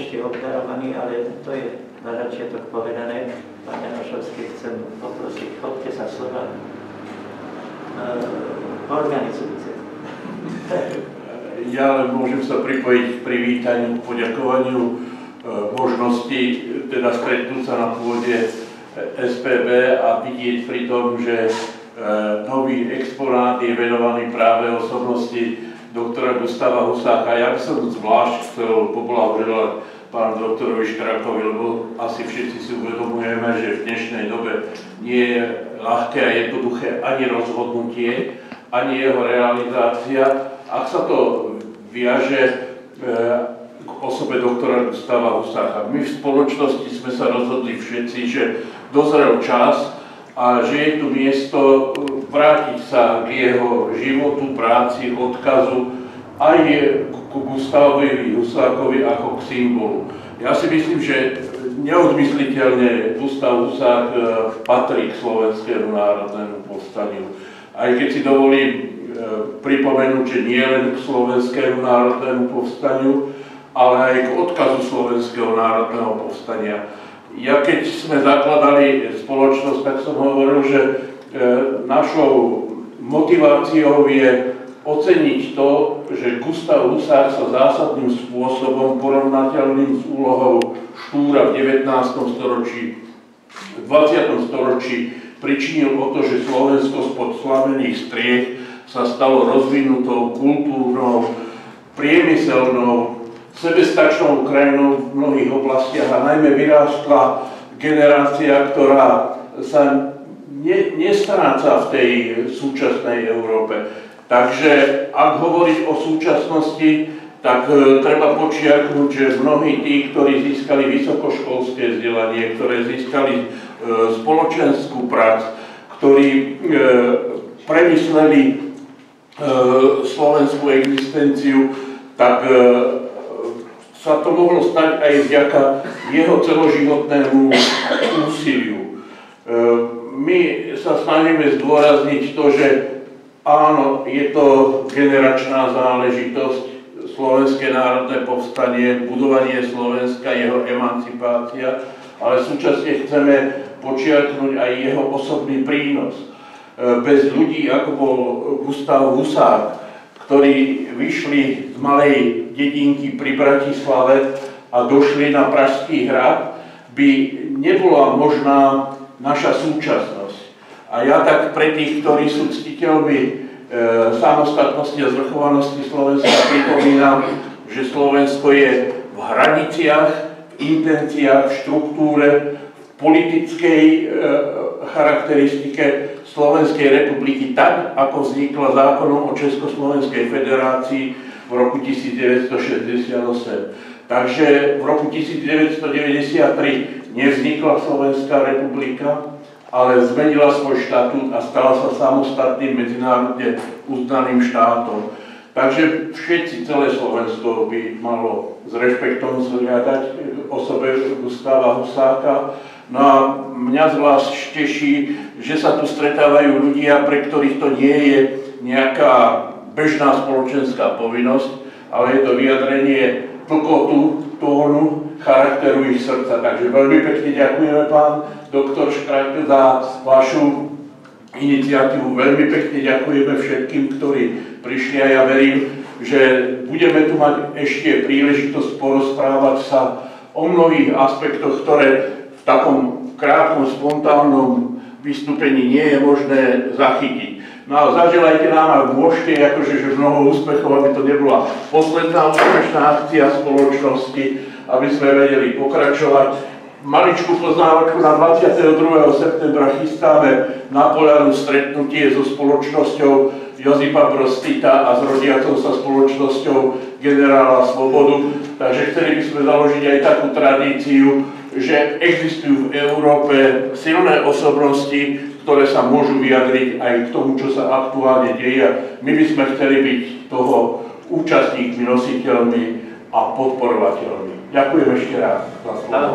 ešte obdarovaní, ale to je na začiatok povedané. Pán Janošovský, chcem poprosiť, chodte sa slova. Organizujte. Ja len môžem sa pripojiť k privítaniu, k poďakovaniu možnosti teda stretnúť sa na pôde SPB a vidieť pri tom, že nový exponát je venovaný práve osobnosti doktora Gustáva Husáka. Ja by som zvlášť chcel poblahoželať pánu doktorovi Škrakovi, lebo asi všetci si uvedomujeme, že v dnešnej dobe nie je ľahké a jednoduché ani rozhodnutie, ani jeho realizácia. Ak sa to viaže k osobe doktora Gustáva Husáka. My v spoločnosti sme sa rozhodli všetci, že dozrel čas a že je tu miesto vrátiť sa k jeho životu, práci, odkazu aj ku Gustávovi Husákovi ako k symbolu. Ja si myslím, že neodmysliteľne Gustáv Husák patrí k Slovenskému národnému povstaniu. Aj keď si dovolím pripomenúť, že nie len k Slovenskému národnému povstaniu, ale aj k odkazu Slovenského národného povstania. Ja keď sme zakladali spoločnosť, tak som hovoril, že našou motiváciou je oceniť to, že Gustáv Husák sa zásadným spôsobom porovnateľným s úlohou Štúra v 19. storočí, v 20. storočí pričinil o to, že Slovensko spod slavených striech sa stalo rozvinutou, kultúrnou, priemyselnou, sebestačnou krajinou v mnohých oblastiach a najmä vyrástla generácia, ktorá sa nestráca v tej súčasnej Európe. Takže ak hovoriť o súčasnosti, tak treba počiarknúť, že mnohí tí, ktorí získali vysokoškolské vzdelanie, ktoré získali spoločenskú prax, ktorí premysleli slovenskú existenciu, tak sa to mohlo stať aj vďaka jeho celoživotnému úsiliu. My sa snažíme zdôrazniť to, že áno, je to generačná záležitosť, Slovenské národné povstanie, budovanie Slovenska, jeho emancipácia, ale súčasne chceme počiarknúť aj jeho osobný prínos. Bez ľudí, ako bol Gustáv Husák, ktorí vyšli z malej dedinky pri Bratislave a došli na Pražský hrad, by nebola možná naša súčasnosť. A ja tak pre tých, ktorí sú ctiteľmi samostatnosti a zvrchovanosti Slovenska pripomínam, že Slovensko je v hraniciach, v intenciách, v štruktúre, v politickej charakteristike Slovenskej republiky tak, ako vznikla zákonom o Československej federácii v roku 1968. Takže v roku 1993 nevznikla Slovenská republika, ale zmenila svoj štatút a stala sa samostatným medzinárodne uznaným štátom. Takže všetci, celé Slovensko by malo s rešpektom zhliadať osobe Gustáva Husáka. No a mňa zvlášť teší, že sa tu stretávajú ľudia, pre ktorých to nie je nejaká bežná spoločenská povinnosť, ale je to vyjadrenie tlkotu, tónu, charakteru ich srdca. Takže veľmi pekne ďakujeme, pán doktor Škrajko, za vašu iniciatívu. Veľmi pekne ďakujeme všetkým, ktorí prišli a ja verím, že budeme tu mať ešte príležitosť porozprávať sa o mnohých aspektoch, ktoré v takom krátkom, spontánnom vystúpení nie je možné zachytiť. No a zaželajte nám, ak môžete, akože že mnoho úspechov, aby to nebola posledná úspešná akcia spoločnosti, aby sme vedeli pokračovať. Maličkú poznávačku na 22. septembra chystáme na Poľanu stretnutie so spoločnosťou Josipa Broz Tita a s rodiacou sa spoločnosťou generála Slobodu. Takže chceli by sme založiť aj takú tradíciu, že existujú v Európe silné osobnosti, ktoré sa môžu vyjadriť aj k tomu, čo sa aktuálne deje. My by sme chceli byť toho účastníkmi, nositeľmi a podporovateľmi. Ďakujem ešte raz za slovo.